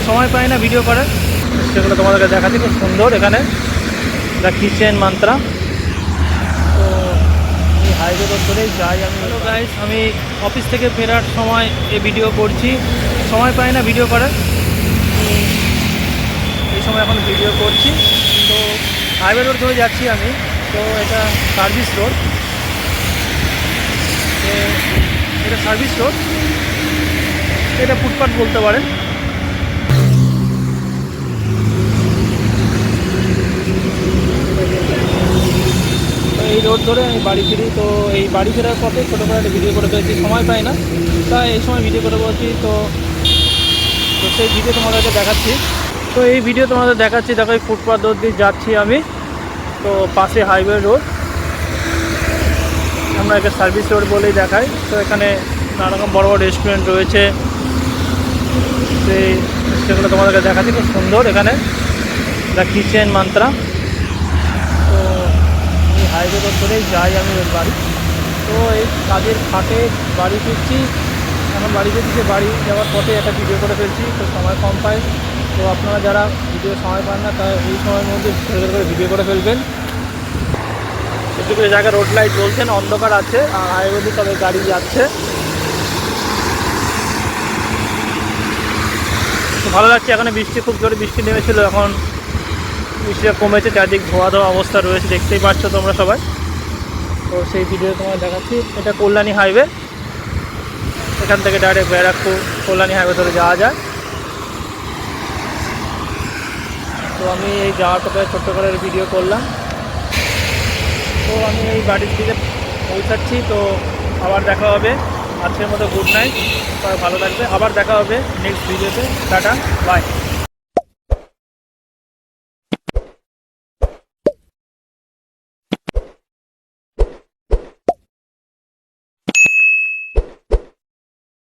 সময় পাই না ভিডিও করে, সেগুলো তোমাদেরকে দেখাচ্ছি। খুব সুন্দর এখানে দ্য কিচেন মান্ত্রা। তো এই হাইওয়ে রোড ধরেই যাই আমি। হ্যালো গাইস, আমি অফিস থেকে ফেরার সময় এই ভিডিও করছি, সময় পাই না ভিডিও করার, এই সময় এখন ভিডিও করছি। তো হাইওয়ে রোড ধরে যাচ্ছি আমি। তো এটা সার্ভিস রোড, এটা সার্ভিস রোড, এটা ফুটপাথ বলতে পারেন। তো এই রোড ধরে আমি বাড়ি ফিরি। তো এই বাড়ি ফেরার পথে ছোটো করে একটা ভিডিও করে পেয়েছি, সময় পাই না তাই এই সময় ভিডিও করে বলছি। তো সেই ভিডিও তোমাদেরকে দেখাচ্ছি। তো এই ভিডিও তোমাদের দেখাচ্ছি, দেখো এই ফুটপাথ রোড দিয়ে যাচ্ছি আমি। তো পাশে হাইওয়ে রোড, আমরা একে সার্ভিস রোড বলেই দেখাই। তো এখানে নানা রকম বড় বড় রেস্টুরেন্ট রয়েছে, সেগুলো তোমাদেরকে দেখাচ্ছি। খুব সুন্দর এখানে দ্য কিচেন মান্ত্রা। তো এই হাইওয়ে রোড ধরেই যাই আমি ওর বাড়ি। তো এই কাজের ফাঁকে বাড়ি ফিরছি, এখন বাড়ি ফিরছি, বাড়ি যাওয়ার পথে একটা ভিডিও করে ফেলছি। তো সময় কম পাই, তো আপনারা যারা ভিডিও সময় পান না তারা এই সময়ের মধ্যে করে ভিডিও করে ফেলবেন। কিছু কিছু জায়গায় রোড লাইট জ্বলছে না, অন্ধকার আছে, আর হাইওয়েতে সবাই গাড়ি যাচ্ছে। তো ভালো লাগছে। এখানে বৃষ্টি, খুব জোরে বৃষ্টি নেমেছিল, এখন বৃষ্টিটা কমেছে, চারদিক ধোয়া ধোয়া অবস্থা রয়েছে, দেখতেই পাচ্ছ তোমরা সবাই। তো সেই ভিডিও তোমার দেখাচ্ছি। এটা কল্যাণী হাইওয়ে, এখান থেকে ডাইরেক্ট ব্যারাকপুর কল্যাণী হাইওয়ে ধরে যাওয়া যায়। তো আমি এই যাওয়ার পথে ছোট্ট করে ভিডিও করলাম। তো আমি এই বাড়ির দিকে পৌঁছাচ্ছি। তো আবার দেখা হবে, আজকের মতো গুড নাইট, সবাই ভালো থাকবে, আবার দেখা হবে নেক্সট ভিডিওতে। Tata, by.